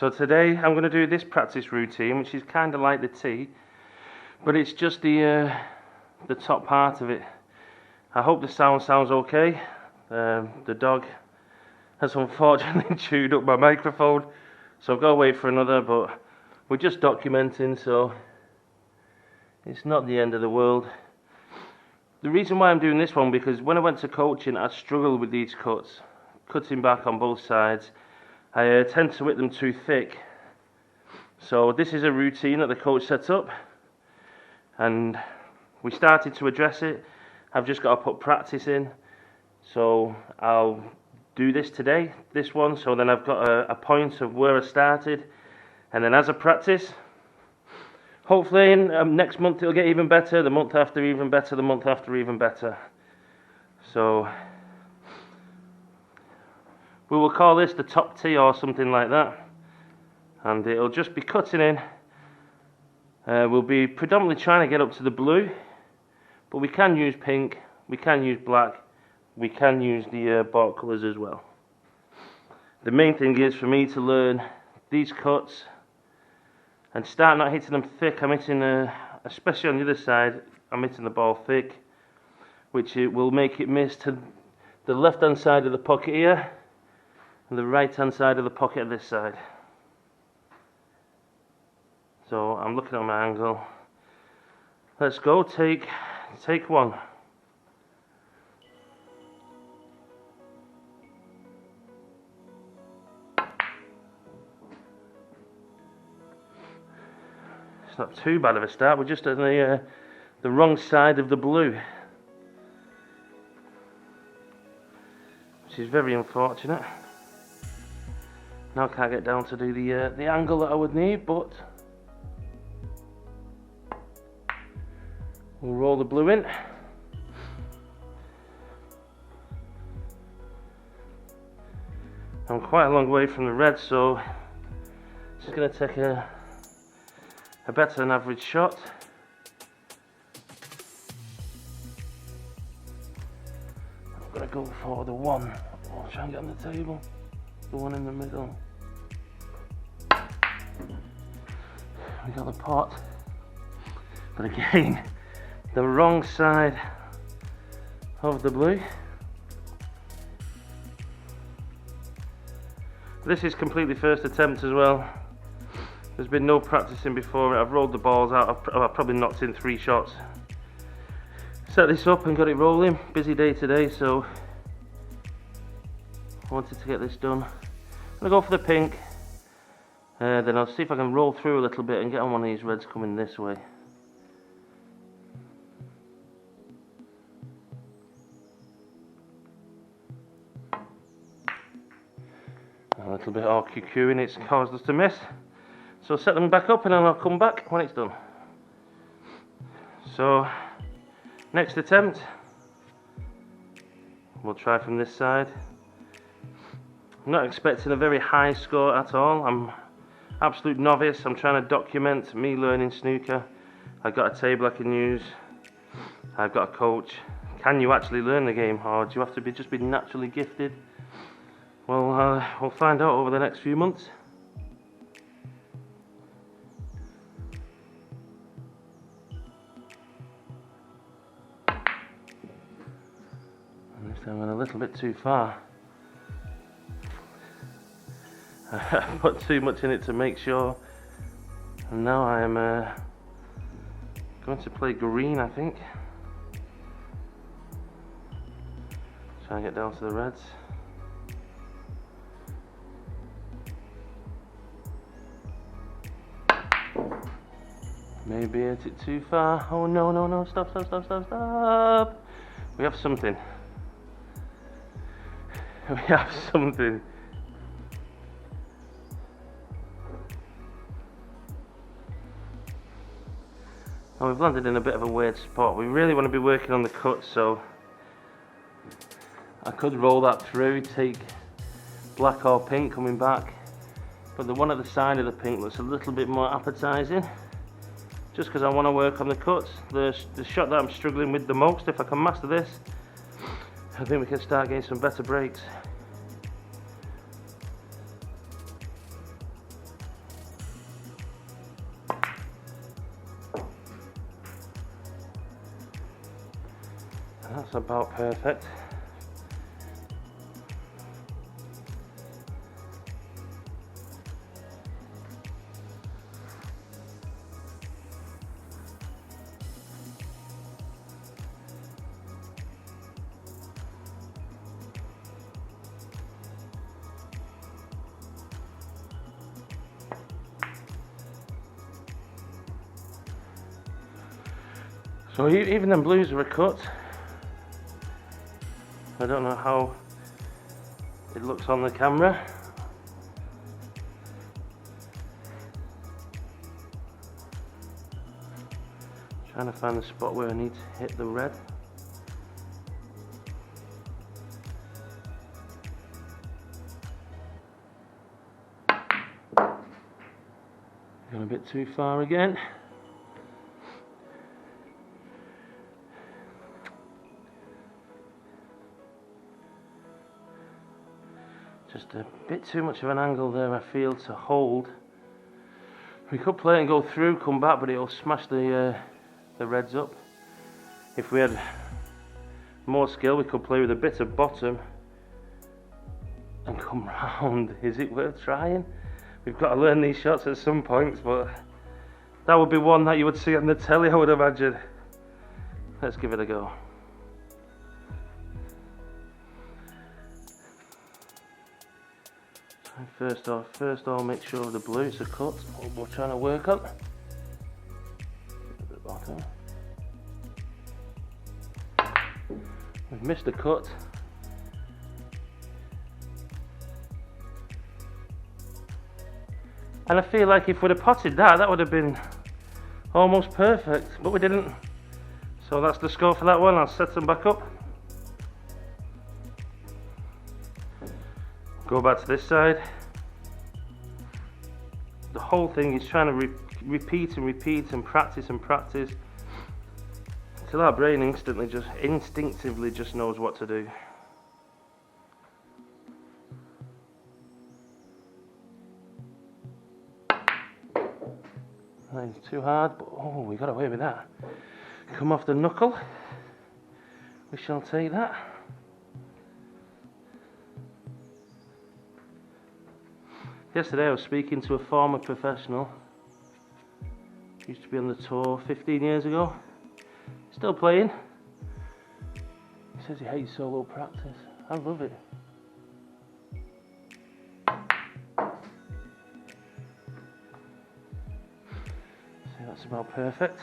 So today I'm going to do this practice routine, which is kind of like the tee, but it's just the top part of it. I hope the sounds okay. The dog has unfortunately chewed up my microphone, so I've got to wait for another, but we're just documenting, so it's not the end of the world. The reason why I'm doing this one, because when I went to coaching I struggled with these cuts, cutting back on both sides. I tend to hit them too thick. So this is a routine that the coach set up, and we started to address it. I've just got to put practice in, so I'll do this today, this one, so then I've got a point of where I started, and then as I practice, hopefully next month it'll get even better, the month after even better, the month after even better. So we will call this the top tee or something like that, and it'll just be cutting in. We'll be predominantly trying to get up to the blue, but we can use pink, we can use black, we can use the bark colours as well. The main thing is for me to learn these cuts and start not hitting them thick. I'm hitting, especially on the other side, I'm hitting the ball thick, which it will make it miss to the left hand side of the pocket here and the right hand side of the pocket of this side. So I'm looking at my angle. Let's go, take one. It's not too bad of a start, we're just on the wrong side of the blue, which is very unfortunate. Now I can't get down to do the angle that I would need, but we'll roll the blue in. I'm quite a long way from the red, so it's going to take a better than average shot. I'm going to go for the one. I'll try and get on the table. The one in the middle. We got the pot, but again, the wrong side of the blue. This is completely first attempt as well. There's been no practicing before. I've rolled the balls out. I've probably knocked in 3 shots. Set this up and got it rolling. Busy day today, so I wanted to get this done. I'm gonna go for the pink. Then I'll see if I can roll through a little bit and get on one of these reds coming this way. A little bit of QQing, it's caused us to miss. So set them back up and then I'll come back when it's done. So next attempt, we'll try from this side. I'm not expecting a very high score at all. I'm absolute novice. I'm trying to document me learning snooker. I've got a table I can use. I've got a coach. Can you actually learn the game, or do you have to just be naturally gifted? Well, we'll find out over the next few months. And this time I went a little bit too far. I put too much in it to make sure, and now I am going to play green, I think. Try and get down to the reds. Maybe hit it too far. Oh no, no, no, stop, stop, stop, stop, stop. We have something. We have something. Oh, we've landed in a bit of a weird spot. We really want to be working on the cuts, so I could roll that through, take black or pink coming back, but the one at the side of the pink looks a little bit more appetizing, just because I want to work on the cuts. The shot that I'm struggling with the most, if I can master this, I think we can start getting some better breaks. That's about perfect. So even them blues are cut. I don't know how it looks on the camera. Trying to find the spot where I need to hit the red. Gone a bit too far again. Just a bit too much of an angle there, I feel, to hold. We could play and go through, come back, but it'll smash the reds up. If we had more skill, we could play with a bit of bottom and come round. Is it worth trying? We've got to learn these shots at some points, but that would be one that you would see on the telly, I would imagine. Let's give it a go. First off, make sure the blues are cut. What we're trying to work on. At the bottom. We've missed a cut. And I feel like if we'd have potted that, that would have been almost perfect, but we didn't. So that's the score for that one. I'll set them back up. Go back to this side. The whole thing is trying to repeat and practice until our brain instinctively just knows what to do. That is too hard, but oh, we got away with that. Come off the knuckle. We shall take that. Yesterday I was speaking to a former professional. Used to be on the tour 15 years ago. Still playing. He says he hates solo practice. I love it. See, that's about perfect.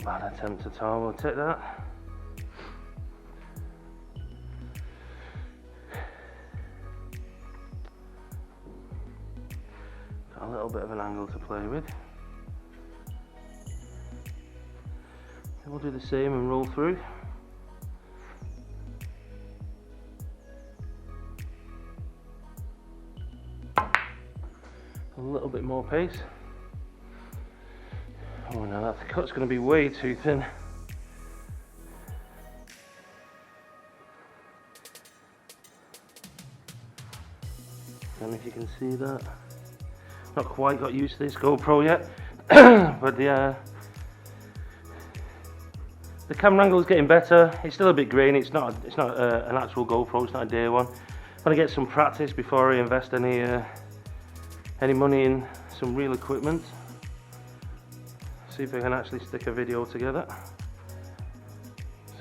Bad attempt at all, we'll take that. Got a little bit of an angle to play with. And we'll do the same and roll through. A little bit more pace. Oh no, that cut's going to be way too thin. I don't know if you can see that. Not quite got used to this GoPro yet, but the camera angle is getting better. It's still a bit grainy. It's not an actual GoPro. It's not a day one. I want to get some practice before I invest any money in some real equipment. See if I can actually stick a video together.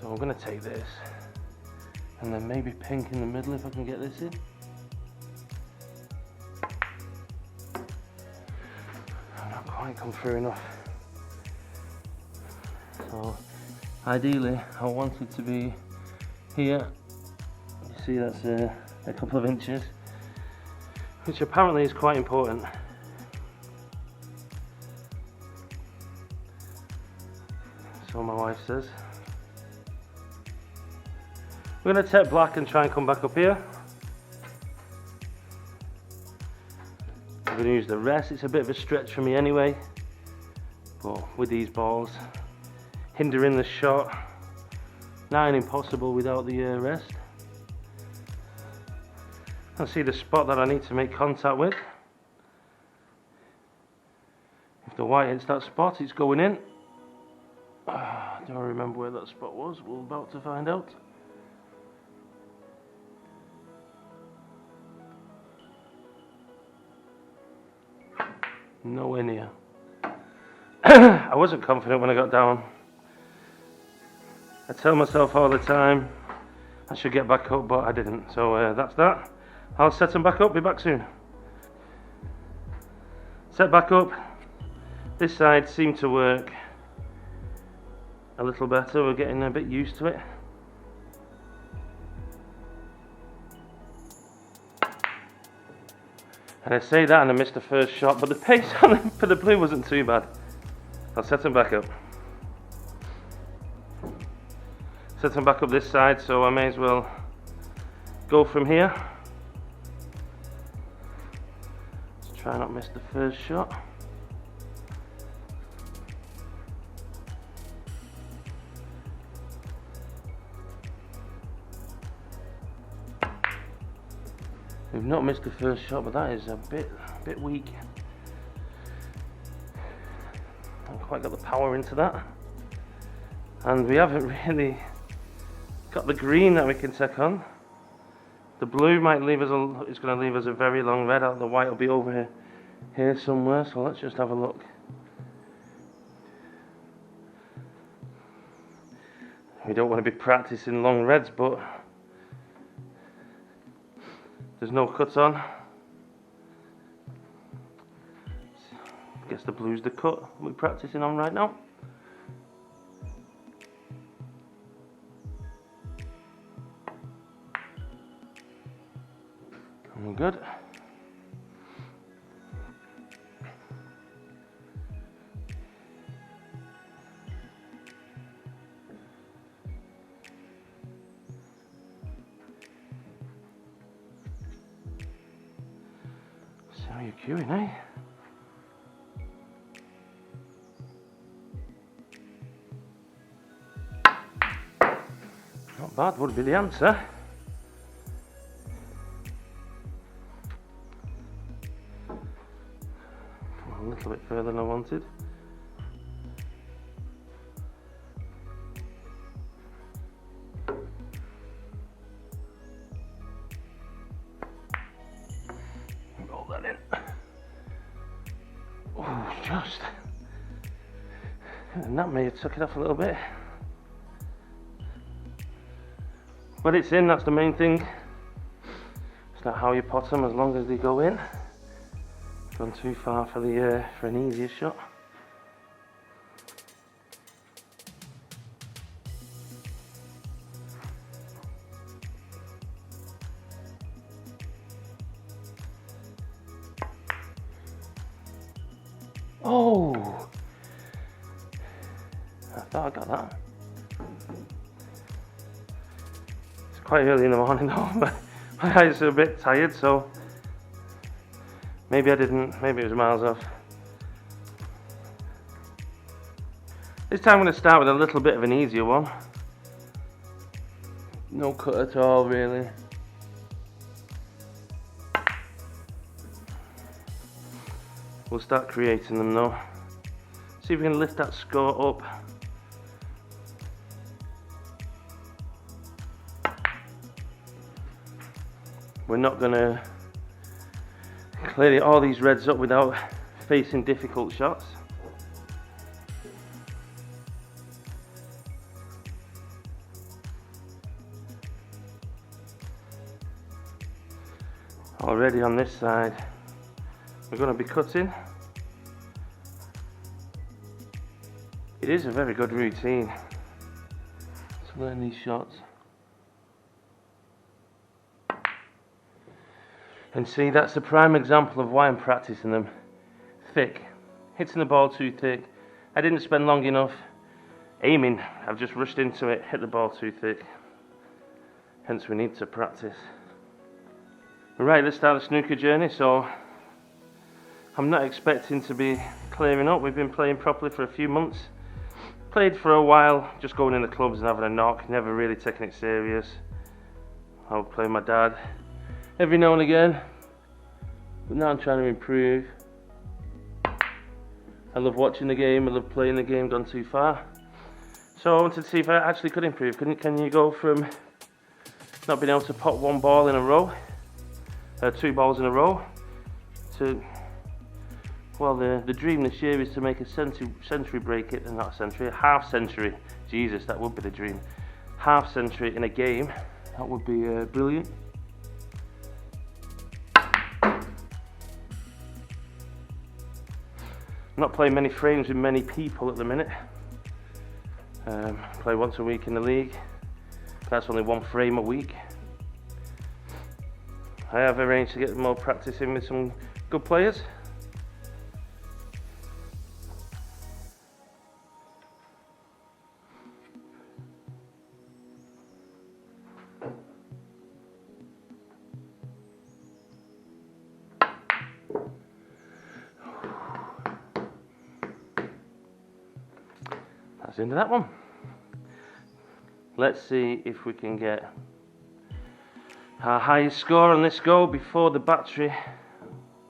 So I'm going to take this and then maybe pink in the middle if I can get this in. I've not quite come through enough. So ideally I want it to be here. You see that's a couple of inches, which apparently is quite important. So my wife says. We're going to take black and try and come back up here. I'm going to use the rest. It's a bit of a stretch for me anyway, but with these balls hindering the shot, nigh impossible without the rest. I see the spot that I need to make contact with. If the white hits that spot, it's going in. I don't remember where that spot was. We're about to find out. Nowhere near. I wasn't confident when I got down. I tell myself all the time I should get back up, but I didn't. So that's that. I'll set them back up, be back soon. Set back up. This side seemed to work a little better. We're getting a bit used to it. And I say that and I missed the first shot, but the pace on for the blue wasn't too bad. I'll set them back up. Set them back up this side, so I may as well go from here. Let's try not miss the first shot. We've not missed the first shot, but that is a bit weak. Haven't quite got the power into that, and we haven't really got the green that we can take on. The blue might leave us it's going to leave us a very long red. The white will be over here somewhere. So let's just have a look. We don't want to be practicing long reds, but there's no cut on. Guess the blue's the cut we're practicing on right now. And we're good. So you're queuing, eh? Not bad would be the answer. A little bit further than I wanted. Roll that in. Oh, just. And that may have took it off a little bit. But it's in, that's the main thing. It's not how you pot them, as long as they go in. Gone too far for the for an easier shot. Oh! I thought I got that. It's quite early in the morning though, but my eyes are a bit tired, so maybe I didn't, maybe it was miles off. This time I'm going to start with a little bit of an easier one. No cut at all, really. We'll start creating them though. See if we can lift that score up. We're not going to clear all these reds up without facing difficult shots. Already on this side, we're going to be cutting. It is a very good routine to learn these shots. And see, that's a prime example of why I'm practicing them. Thick. Hitting the ball too thick. I didn't spend long enough aiming. I've just rushed into it, hit the ball too thick. Hence we need to practice. Right, let's start the snooker journey. So I'm not expecting to be clearing up. We've been playing properly for a few months. Played for a while, just going in the clubs and having a knock, never really taking it serious. I would play with my dad every now and again, but now I'm trying to improve. I love watching the game, I love playing the game, gone too far. So I wanted to see if I actually could improve. Can you go from not being able to pot one ball in a row, two balls in a row, to, well, the dream this year is to make a century break it, not a century, a half century. Jesus, that would be the dream. Half century in a game, that would be brilliant. I'm not playing many frames with many people at the minute. Play once a week in the league. That's only one frame a week. I have arranged to get more practice in with some good players. That's the end of that one. Let's see if we can get our highest score on this go before the battery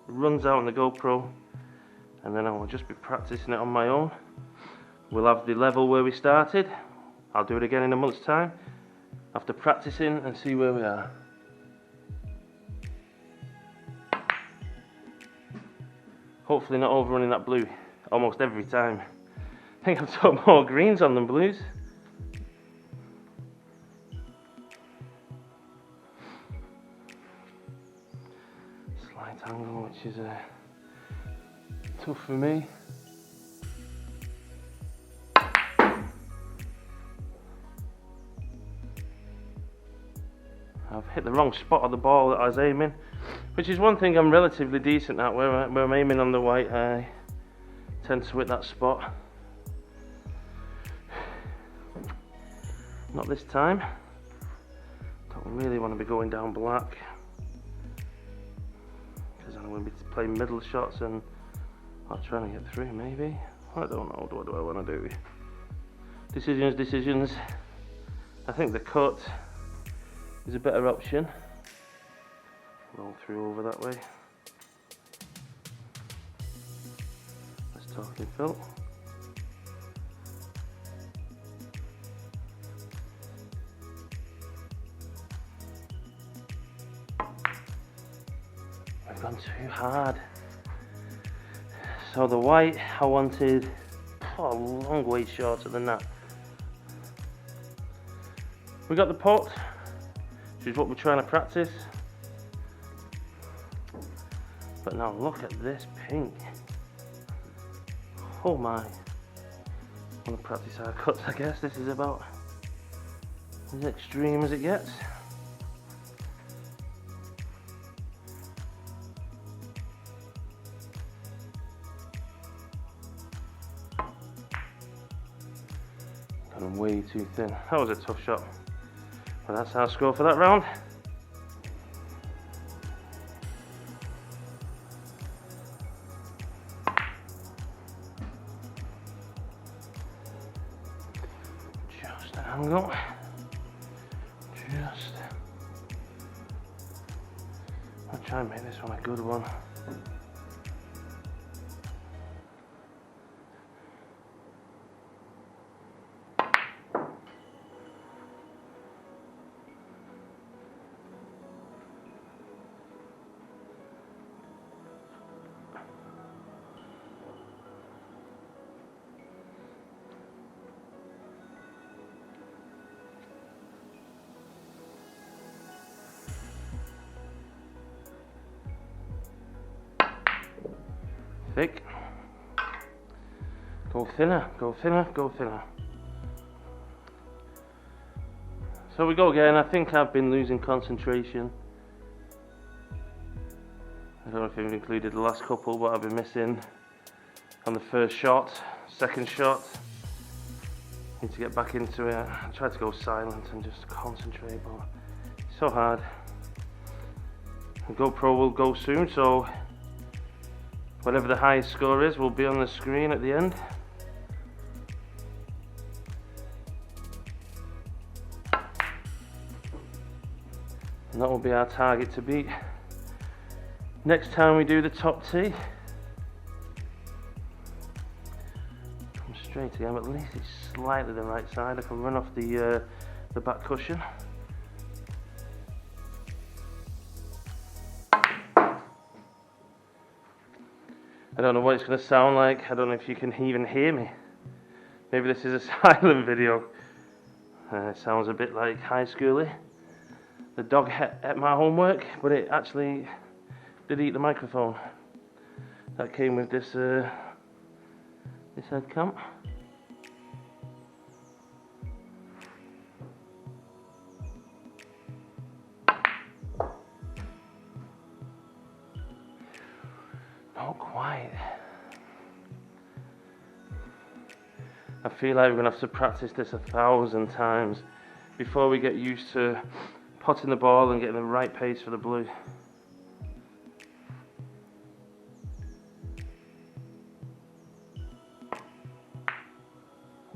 runs out on the GoPro, and then I will just be practicing it on my own. We'll have the level where we started. I'll do it again in a month's time after practicing and see where we are. Hopefully not overrunning that blue almost every time. I think I've put more greens on than blues. Slight angle, which is tough for me. I've hit the wrong spot of the ball that I was aiming, which is one thing I'm relatively decent at. Where I'm aiming on the white, I tend to hit that spot. Not this time. Don't really want to be going down black, because I'm going to be playing middle shots and not trying to get through maybe. I don't know, what do I want to do? Decisions. I think the cut is a better option. Roll through over that way. Let's talk in Phil. I've gone too hard. So the white, I wanted a long way shorter than that. We got the pot, which is what we're trying to practice. But now look at this pink. Oh my. I want to practice our cuts, I guess. This is about as extreme as it gets. Gone way too thin. That was a tough shot. But that's our score for that round. Just an angle. I'll try and make this one a good one. Thick. Go thinner, go thinner, go thinner. So we go again. I think I've been losing concentration. I don't know if I've included the last couple, but I've been missing on the first shot, second shot. Need to get back into it. I try to go silent and just concentrate, but it's so hard. The GoPro will go soon, so Whatever the highest score is will be on the screen at the end. And that will be our target to beat next time we do the top tee. Come straight again, but at least it's slightly the right side. I can run off the back cushion. I don't know what it's going to sound like. I don't know if you can even hear me. Maybe this is a silent video. It sounds a bit like high schooly. The dog ate my homework, but it actually did eat the microphone. That came with this Headcam. Not quite. I feel like we're going to have to practice this 1,000 times before we get used to potting the ball and getting the right pace for the blue.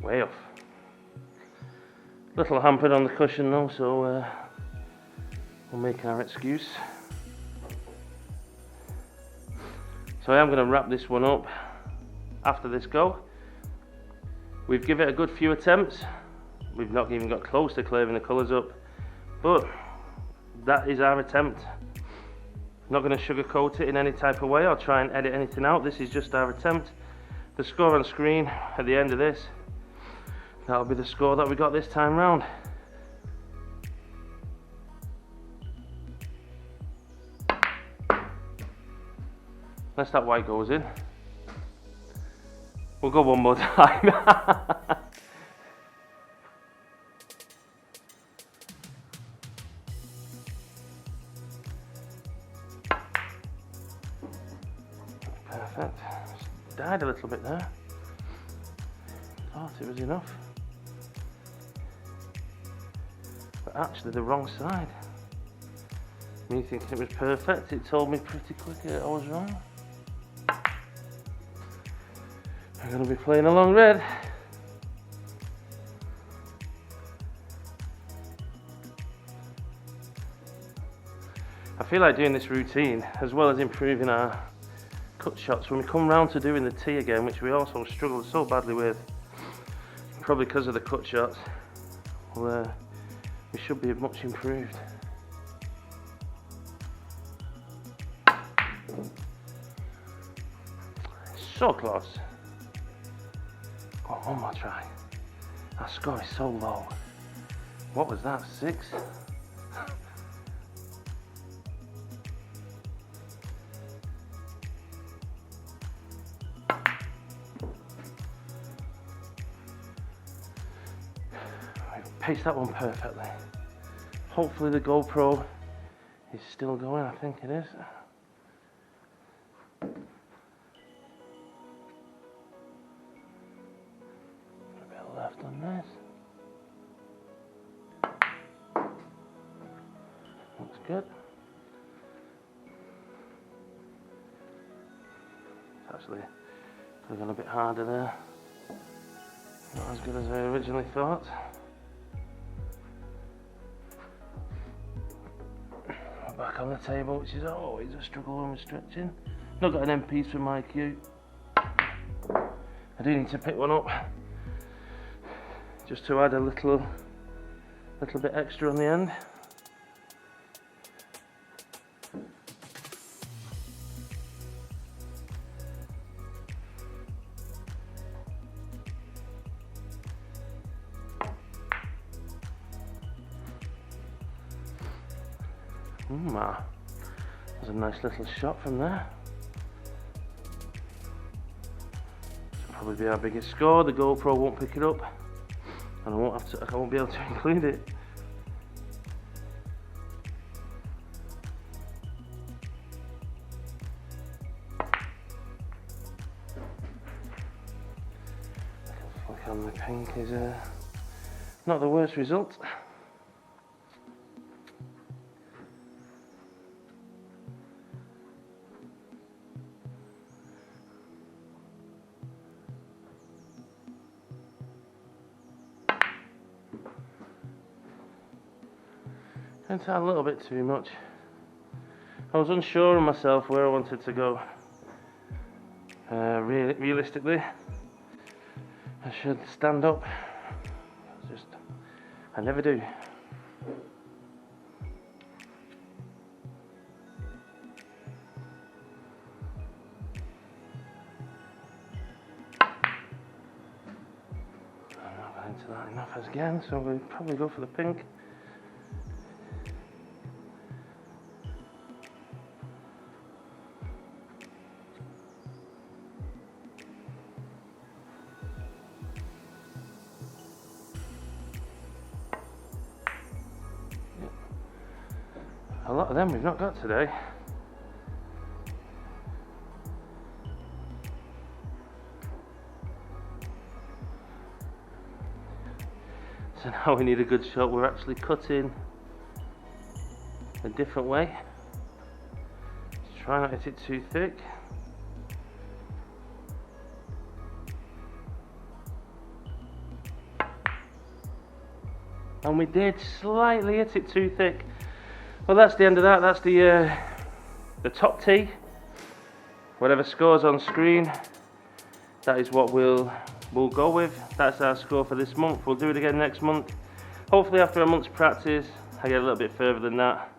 Way off. Little hampered on the cushion though, so we'll make our excuse. So I am going to wrap this one up after this go. We've given it a good few attempts. We've not even got close to clearing the colours up, but that is our attempt. I'm not going to sugarcoat it in any type of way or try and edit anything out. This is just our attempt. The score on screen at the end of this, that'll be the score that we got this time round. Unless that white goes in. We'll go one more time. Perfect. Just died a little bit there. Thought it was enough. But actually the wrong side. Me thinking it was perfect, it told me pretty quickly that I was wrong. I'm going to be playing along red. I feel like doing this routine as well as improving our cut shots when we come round to doing the tee again, which we also struggled so badly with, probably because of the cut shots. Well, we should be much improved. So close. Go on, one more try. Our score is so low. What was that, 6? I've paced that one perfectly. Hopefully the GoPro is still going, I think it is. Left on this. Looks good. It's actually gone a bit harder there. Not as good as I originally thought. We're back on the table, which is always a struggle when we're stretching. Not got an end piece from my cue. I do need to pick one up, just to add a little bit extra on the end. That's a nice little shot from there. This will probably be our biggest score. The GoPro won't pick it up, and I won't be able to include it. Flick on the pink is not the worst result. Went out a little bit too much. I was unsure of myself where I wanted to go. Realistically, I should stand up. I never do. I'm not going to that enough again, so we'll probably go for the pink. A lot of them we've not got today. So now we need a good shot. We're actually cutting a different way. Just try not to hit it too thick. And we did slightly hit it too thick. Well, that's the end of that. That's the top tee. Whatever scores on screen, that is what we'll go with. That's our score for this month. We'll do it again next month. Hopefully after a month's practice, I get a little bit further than that.